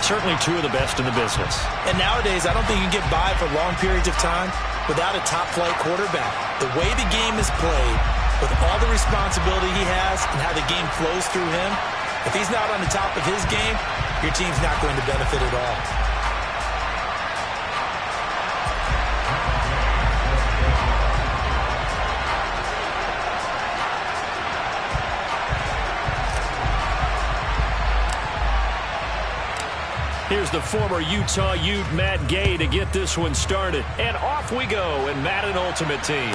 Certainly two of the best in the business. And nowadays, I don't think you can get by for long periods of time without a top-flight quarterback. The way the game is played, with all the responsibility he has and how the game flows through him, if he's not on the top of his game, your team's not going to benefit at all. Here's the former Utah Ute, Matt Gay, to get this one started. And off we go in Madden Ultimate Team.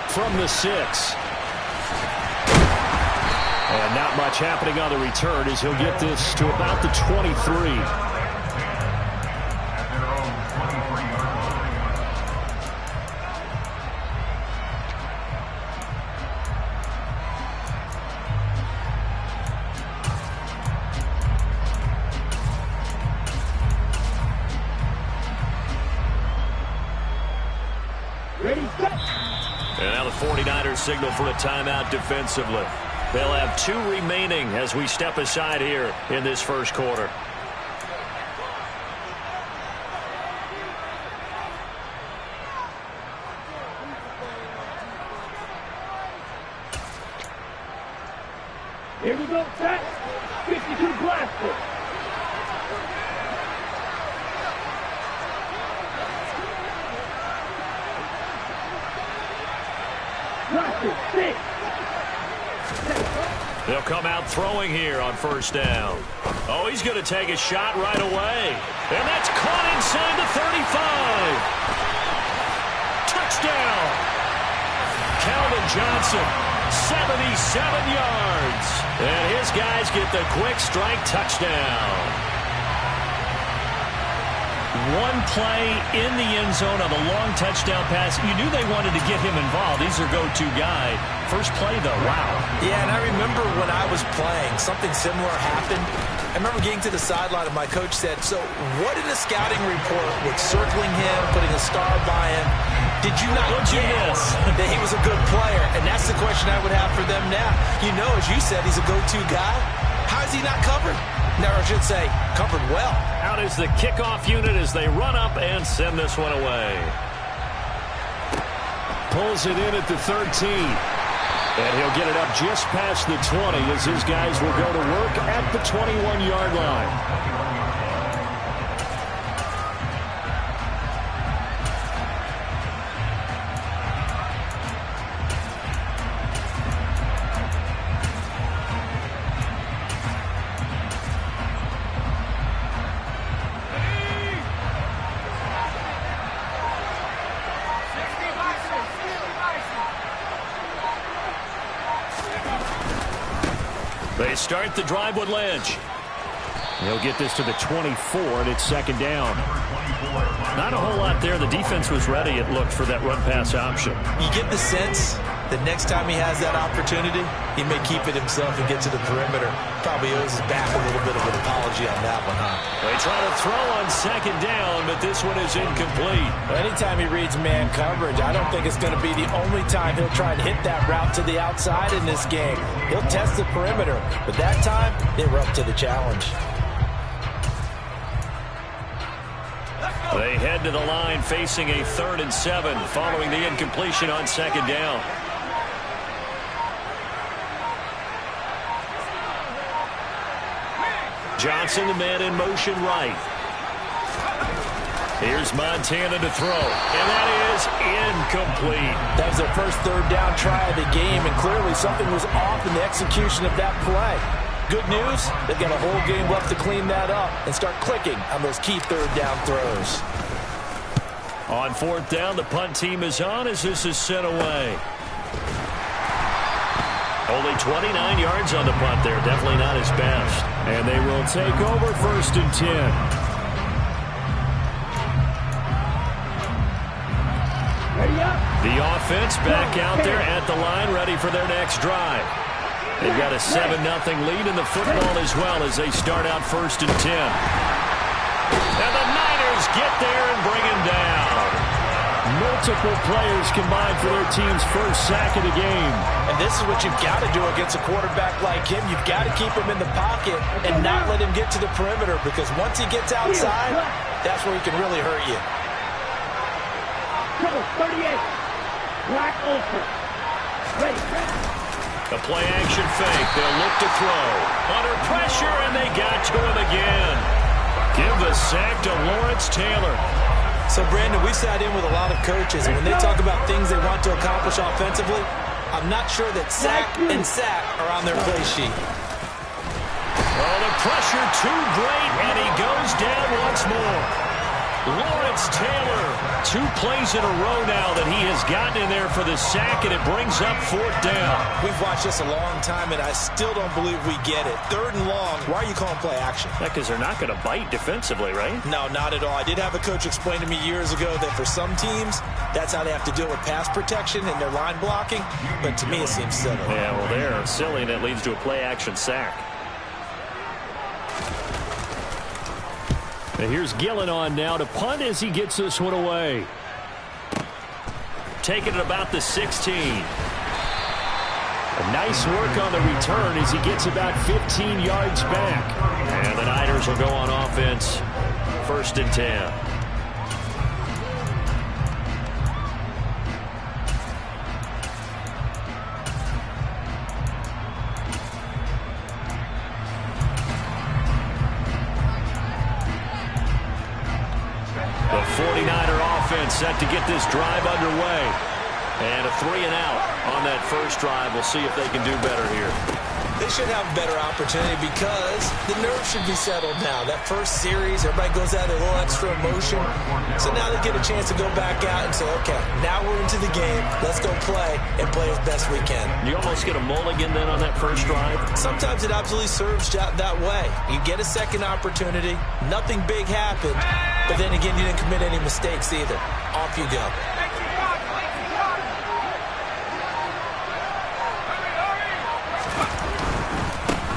From the 6. And not much happening on the return as he'll get this to about the 23. And now the 49ers signal for a timeout defensively. They'll have 2 remaining as we step aside here in this first quarter. Here we go, set. 52 blaster. They'll come out throwing here on first down. Oh, he's going to take a shot right away. And that's caught inside the 35. Touchdown. Calvin Johnson, 77 yards. And his guys get the quick strike touchdown. One play in the end zone on a long touchdown pass. You knew they wanted to get him involved. He's their go-to guy. First play, though, wow. Yeah, and I remember when I was playing, something similar happened. I remember getting to the sideline and my coach said, so what in the scouting report with circling him, putting a star by him, did you not get that he was a good player? And that's the question I would have for them now. You know, as you said, he's a go-to guy. How is he not covered? No, I should say, covered well. Out is the kickoff unit as they run up and send this one away. Pulls it in at the 13. And he'll get it up just past the 20 as his guys will go to work at the 21-yard line. They start the drive with Lynch. He'll get this to the 24, and it's second down. Not a whole lot there. The defense was ready, it looked, for that run-pass option. You get the sense that next time he has that opportunity, he may keep it himself and get to the perimeter. Probably owes his back a little bit of an apology on that one, huh? They try to throw on second down, but this one is incomplete. Anytime he reads man coverage, I don't think it's going to be the only time he'll try to hit that route to the outside in this game. He'll test the perimeter, but that time, they were up to the challenge. They head to the line facing a 3rd and 7 following the incompletion on second down. Johnson, the man in motion right. Here's Montana to throw, and that is incomplete. That was their first 3rd down try of the game, and clearly something was off in the execution of that play. Good news, they've got a whole game left to clean that up and start clicking on those key 3rd down throws. On 4th down, the punt team is on as this is sent away. Only 29 yards on the punt there. Definitely not his best. And they will take over 1st and 10. The offense back out there at the line, ready for their next drive. They've got a 7-0 lead in the football as well as they start out 1st and 10. And the Niners get there and bring him down. multiple players combined for their team's first sack of the game. And this is what you've got to do against a quarterback like him. You've got to keep him in the pocket and not let him get to the perimeter, because once he gets outside, that's where he can really hurt you. Trouble 38. Black Ultra. Ready. A play-action fake. They'll look to throw. Under pressure, and they got to him again. Give the sack to Lawrence Taylor. So, Brandon, we've sat in with a lot of coaches, and when they talk about things they want to accomplish offensively, I'm not sure that sack and sack are on their play sheet. Oh, the pressure too great, and he goes down once more. Lawrence Taylor, 2 plays in a row now that he has gotten in there for the sack, and it brings up 4th down. We've watched this a long time, and I still don't believe we get it. 3rd and long, why are you calling play action? Yeah, because they're not going to bite defensively, right? No, not at all. I did have a coach explain to me years ago that for some teams, that's how they have to deal with pass protection and their line blocking, but to me it seems silly. Yeah, well, they're silly, and it leads to a play-action sack. And here's Gillen on now to punt as he gets this one away. Taking it about the 16. A nice work on the return as he gets about 15 yards back. And the Niners will go on offense. 1st and 10. The 49er offense set to get this drive underway. And a 3-and-out on that first drive. We'll see if they can do better here. They should have a better opportunity because the nerves should be settled now. That first series, everybody goes out with a little extra emotion. So now they get a chance to go back out and say, okay, now we're into the game. Let's go play and play as best we can. You almost get a mulligan then on that first drive? Sometimes it absolutely serves that way. You get a second opportunity. Nothing big happened. But then again, you didn't commit any mistakes either. Off you go.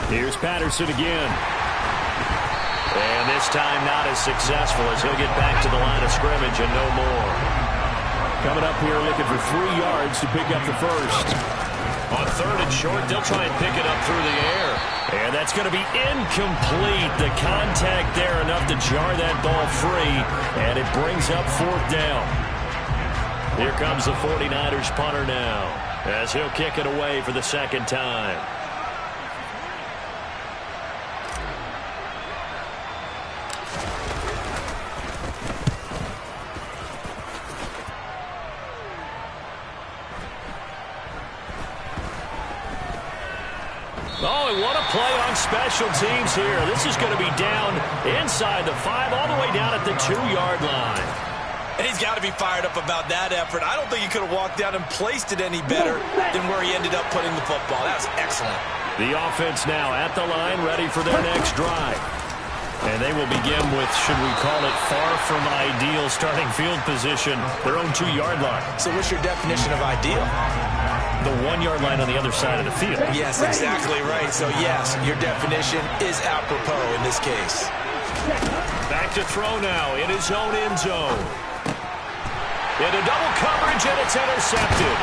Here's Patterson again. And this time not as successful as he'll get back to the line of scrimmage and no more. Coming up here looking for 3 yards to pick up the first. On 3rd and short, they'll try and pick it up through the air. And that's going to be incomplete. The contact there enough to jar that ball free. And it brings up 4th down. Here comes the 49ers punter now as he'll kick it away for the 2nd time. Oh, and what a play on special teams here. This is going to be down inside the 5, all the way down at the 2-yard line. And he's got to be fired up about that effort. I don't think he could have walked down and placed it any better than where he ended up putting the football. That was excellent. The offense now at the line, ready for their next drive. And they will begin with, should we call it, far from ideal starting field position, their own 2-yard line. So what's your definition of ideal? The 1-yard line on the other side of the field. Yes, exactly right. So, yes, your definition is apropos in this case. Back to throw now in his own end zone. Into double coverage, and it's intercepted.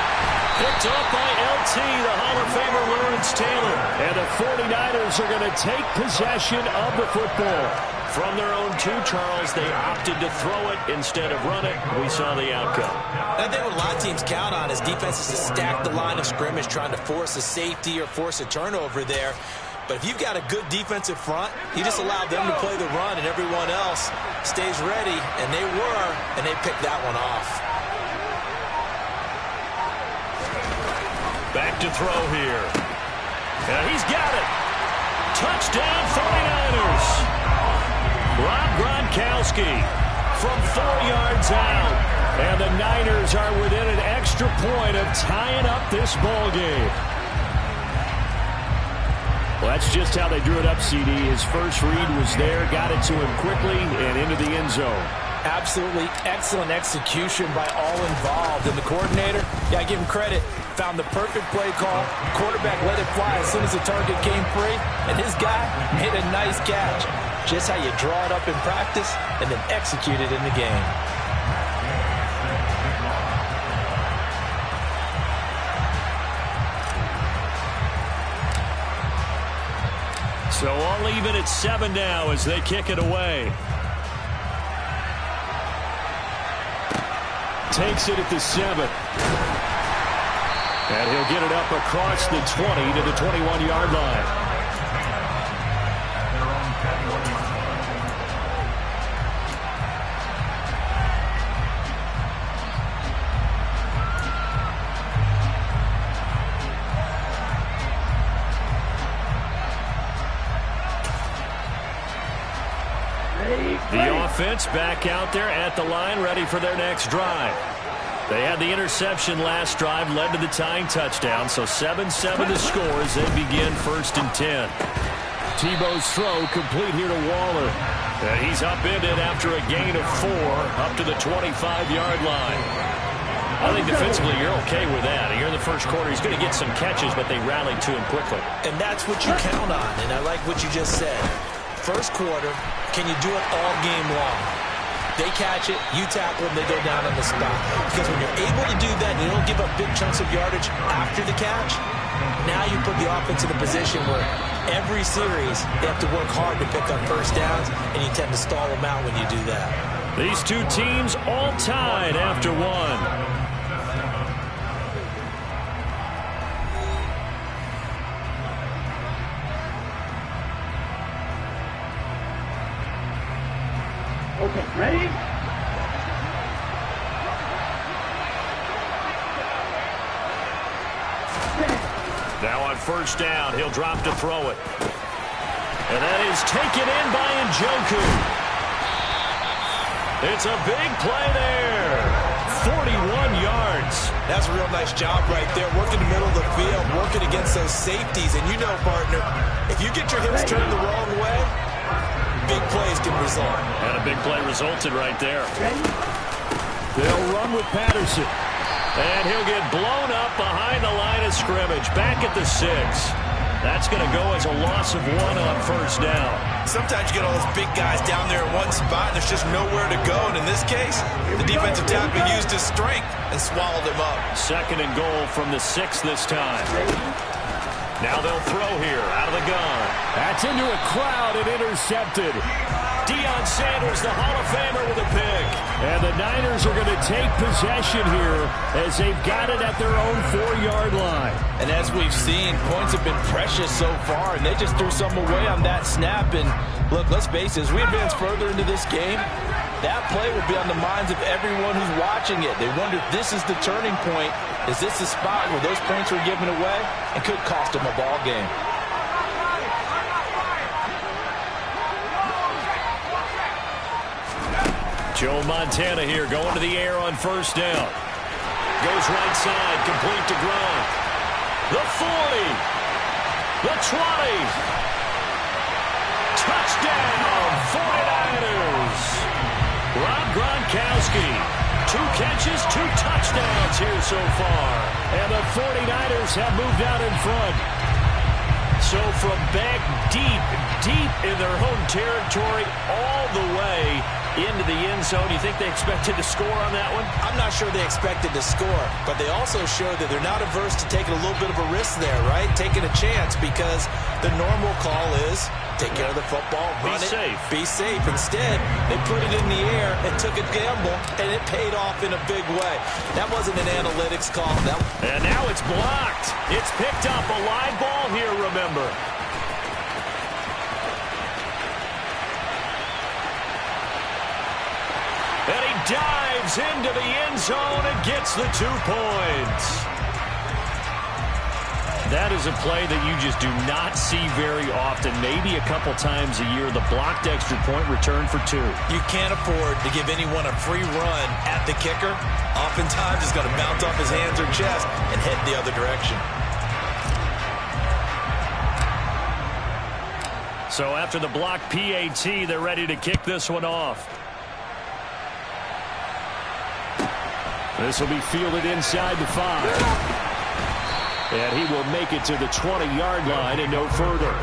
Picked up by LT, the Hall of Famer Lawrence Taylor. And the 49ers are going to take possession of the football. From their own 2, Charles, they opted to throw it instead of run it. We saw the outcome. I think what a lot of teams count on is defenses to stack the line of scrimmage, trying to force a safety or force a turnover there. But if you've got a good defensive front, you just allow them to play the run and everyone else stays ready, and they were, and they picked that one off. Back to throw here. And he's got it. Touchdown 49ers. Rob Gronkowski from 4 yards out. And the Niners are within an extra point of tying up this ball game. Well, that's just how they drew it up, CD. His first read was there, got it to him quickly, and into the end zone. Absolutely excellent execution by all involved. And the coordinator, yeah, I give him credit, found the perfect play call. Quarterback let it fly as soon as the target came free. And his guy made a nice catch. Just how you draw it up in practice and then execute it in the game. So all even at 7 now as they kick it away. Takes it at the 7. And he'll get it up across the 20 to the 21-yard line. The offense back out there at the line, ready for their next drive. They had the interception last drive, led to the tying touchdown, so 7-7 the score as they begin 1st and 10. Tebow's throw complete here to Waller. And he's upended after a gain of 4 up to the 25-yard line. I think defensively you're okay with that. Here in the first quarter, he's going to get some catches, but they rallied to him quickly. And that's what you count on, and I like what you just said. First quarter, can you do it all game long? They catch it, you tackle them, they go down on the spot. Because when you're able to do that and you don't give up big chunks of yardage after the catch, now you put the offense in a position where every series they have to work hard to pick up first downs, and you tend to stall them out when you do that. These two teams all tied after 1. Okay, ready? Now on first down, he'll drop to throw it. And that is taken in by Njoku. It's a big play there. 41 yards. That's a real nice job right there. Working the middle of the field, working against those safeties. And you know, partner, if you get your hips turned the wrong way, big plays can result. And a big play resulted right there. They'll run with Patterson. And he'll get blown up behind the line of scrimmage. Back at the 6. That's going to go as a loss of 1 on first down. Sometimes you get all those big guys down there in one spot, and there's just nowhere to go. And in this case, the defensive tackle used his strength and swallowed him up. 2nd and goal from the 6 this time. Now they'll throw here out of the gun. That's into a crowd and intercepted. Deion Sanders, the Hall of Famer, with a pick. And the Niners are going to take possession here as they've got it at their own 4-yard line. And as we've seen, points have been precious so far, and they just threw some away on that snap. And look, let's face it, as we advance further into this game, that play will be on the minds of everyone who's watching it. They wonder if this is the turning point. Is this the spot where those points were given away and could cost them a ball game? Joe Montana here going to the air on first down. Goes right side, complete to Gronk. The 40. The 20. Touchdown, 49ers. Rob Gronkowski. 2 catches, 2 touchdowns here so far. And the 49ers have moved out in front. So from back deep in their home territory all the way into the end zone, you think they expected to score on that one? I'm not sure they expected to score, but they also showed that they're not averse to taking a little bit of a risk there, right? Taking a chance, because the normal call is take care of the football, run it, be safe. Instead, they put it in the air and took a gamble, and it paid off in a big way. That wasn't an analytics call. And now it's blocked. It's picked up. A live ball here, remember. And he dives into the end zone and gets the 2 points. That is a play that you just do not see very often. Maybe a couple times a year, the blocked extra point return for 2. You can't afford to give anyone a free run at the kicker. Oftentimes, it's going to bounce off his hands or chest and head the other direction. So after the blocked PAT, they're ready to kick this one off. This will be fielded inside the 5. And he will make it to the 20-yard line and no further.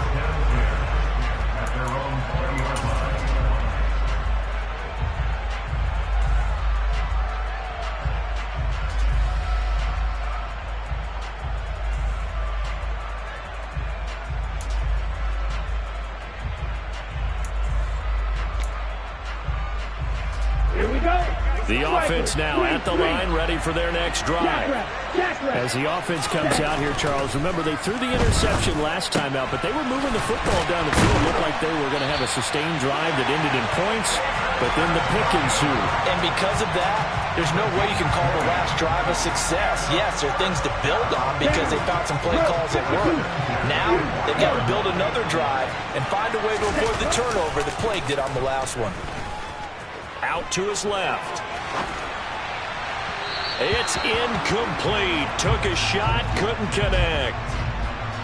The offense now at the line, ready for their next drive. As the offense comes out here, Charles, remember they threw the interception last time out, but they were moving the football down the field. It looked like they were going to have a sustained drive that ended in points, but then the pick ensued. And because of that, there's no way you can call the last drive a success. Yes, there are things to build on because they found some play calls that work. Now, they've got to build another drive and find a way to avoid the turnover that Plague did on the last one. Out to his left. It's incomplete. Took a shot, couldn't connect.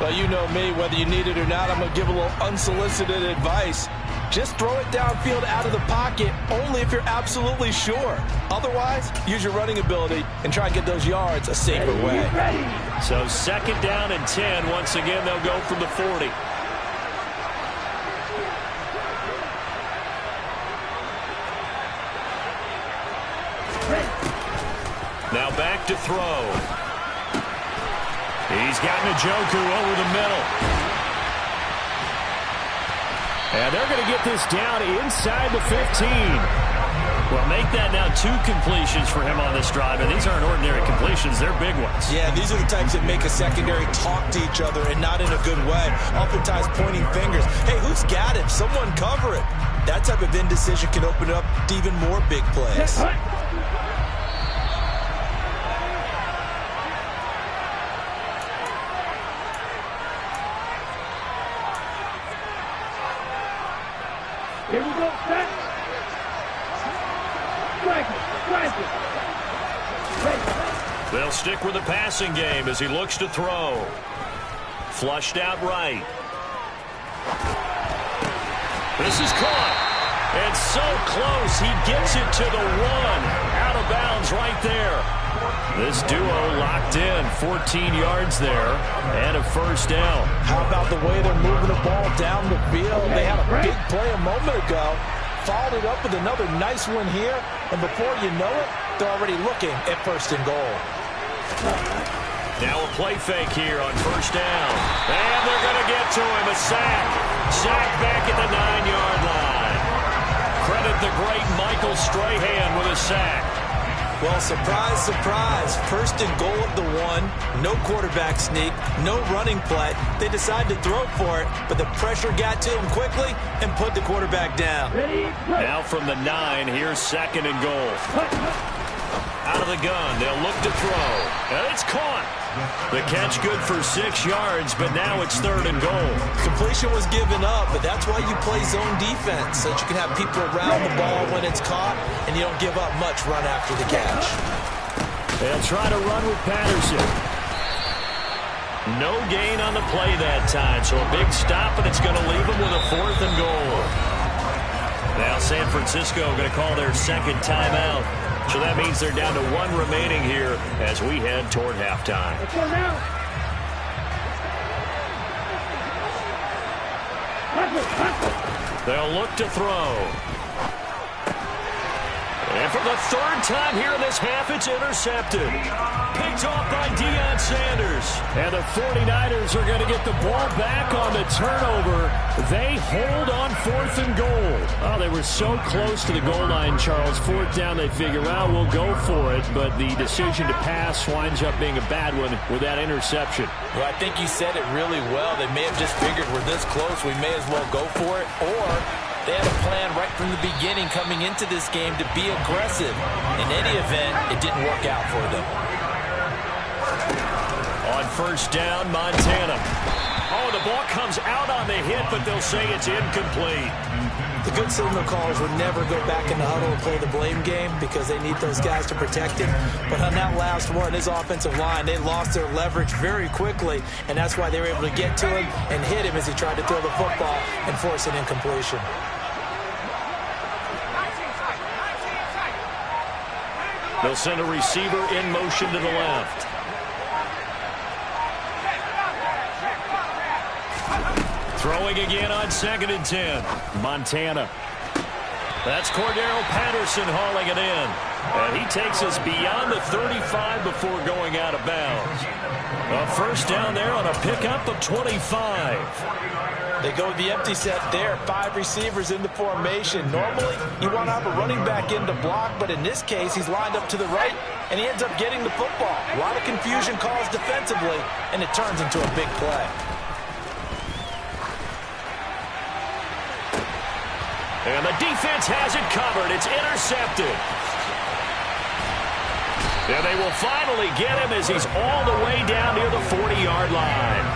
Well, you know me, whether you need it or not, I'm going to give a little unsolicited advice. Just throw it downfield out of the pocket only if you're absolutely sure. Otherwise, use your running ability and try and get those yards a safer way. So 2nd down and 10. Once again, they'll go from the 40. Now back to throw. He's got Njoku over the middle. And they're going to get this down inside the 15. Well, make that now 2 completions for him on this drive, and these aren't ordinary completions. They're big ones. Yeah, these are the types that make a secondary talk to each other and not in a good way. Oftentimes pointing fingers. Hey, who's got him? Someone cover it. That type of indecision can open it up to even more big plays. Here we go, set. Strike it. They'll stick with the passing game as he looks to throw. Flushed out right. This is caught. And so close, he gets it to the 1. Out of bounds right there. This duo locked in, 14 yards there, and a 1st down. How about the way they're moving the ball down the field? They had a big play a moment ago, followed it up with another nice one here, and before you know it, they're already looking at 1st and goal. Now a play fake here on 1st down. And they're going to get to him, a sack. Sack back at the 9-yard line. Credit the great Michael Strahan with a sack. Well, surprise, surprise. 1st and goal at the 1. No quarterback sneak. No running play. They decided to throw for it, but the pressure got to him quickly and put the quarterback down. Now from the 9, here's 2nd and goal. Out of the gun, they'll look to throw. And it's caught. The catch good for 6 yards, but now it's 3rd and goal. Completion was given up, but that's why you play zone defense, so that you can have people around the ball when it's caught, and you don't give up much run after the catch. They'll try to run with Patterson. No gain on the play that time, so a big stop, and it's going to leave them with a 4th and goal. Now San Francisco going to call their 2nd timeout. So that means they're down to 1 remaining here as we head toward halftime. They'll look to throw. And for the 3rd time here in this half, it's intercepted. Picked off by Deion Sanders. And the 49ers are going to get the ball back on the turnover. They hold on 4th and goal. Oh, they were so close to the goal line, Charles. 4th down, they figure, well, we'll go for it. But the decision to pass winds up being a bad one with that interception. Well, I think you said it really well. They may have just figured we're this close, we may as well go for it. Or they had a plan right from the beginning coming into this game to be aggressive. In any event, it didn't work out for them. On 1st down, Montana. Oh, the ball comes out on the hit, but they'll say it's incomplete. The good signal callers would never go back in the huddle and play the blame game because they need those guys to protect him. But on that last one, his offensive line, they lost their leverage very quickly, and that's why they were able to get to him and hit him as he tried to throw the football and force an incompletion. They'll send a receiver in motion to the left. Throwing again on 2nd and 10. Montana. That's Cordero Patterson hauling it in. And he takes us beyond the 35 before going out of bounds. A first down there on a pickup of 25. They go with the empty set there. 5 receivers in the formation. Normally, you want to have a running back in to block, but in this case, he's lined up to the right, and he ends up getting the football. A lot of confusion caused defensively, and it turns into a big play. And the defense has it covered. It's intercepted. And they will finally get him as he's all the way down near the 40-yard line.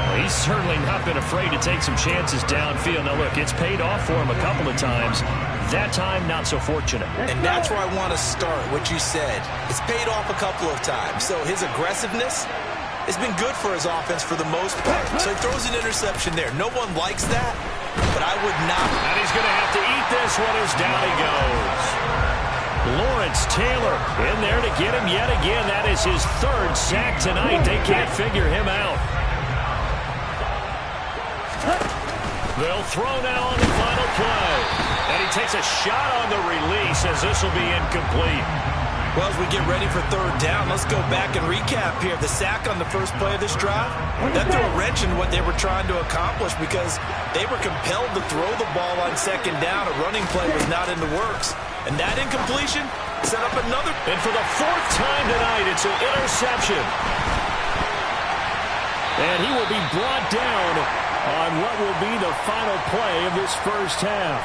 Well, he's certainly not been afraid to take some chances downfield. Now, look, it's paid off for him a couple of times. That time, not so fortunate. And that's where I want to start, what you said. It's paid off a couple of times. So his aggressiveness has been good for his offense for the most part. So he throws an interception there. No one likes that, but I would not. And he's going to have to eat this one as down he goes. Lawrence Taylor in there to get him yet again. That is his 3rd sack tonight. They can't figure him out. They'll throw now on the final play. And he takes a shot on the release as this will be incomplete. Well, as we get ready for 3rd down, let's go back and recap here. The sack on the first play of this drive, that threw a wrench in what they were trying to accomplish because they were compelled to throw the ball on 2nd down. A running play was not in the works. And that incompletion set up another. And for the 4th time tonight, it's an interception. And he will be brought down on what will be the final play of this first half.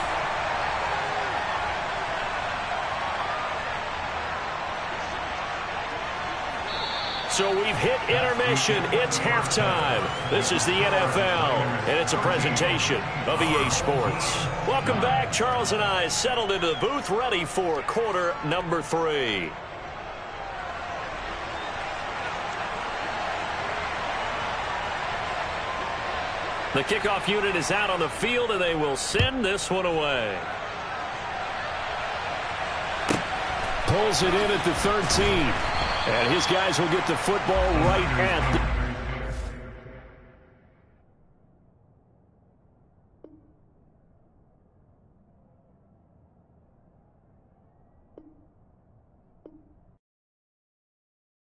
So we've hit intermission. It's halftime. This is the NFL, and it's a presentation of EA Sports. Welcome back. Charles and I settled into the booth, ready for quarter number 3. The kickoff unit is out on the field, and they will send this one away. Pulls it in at the 13. And his guys will get the football right at the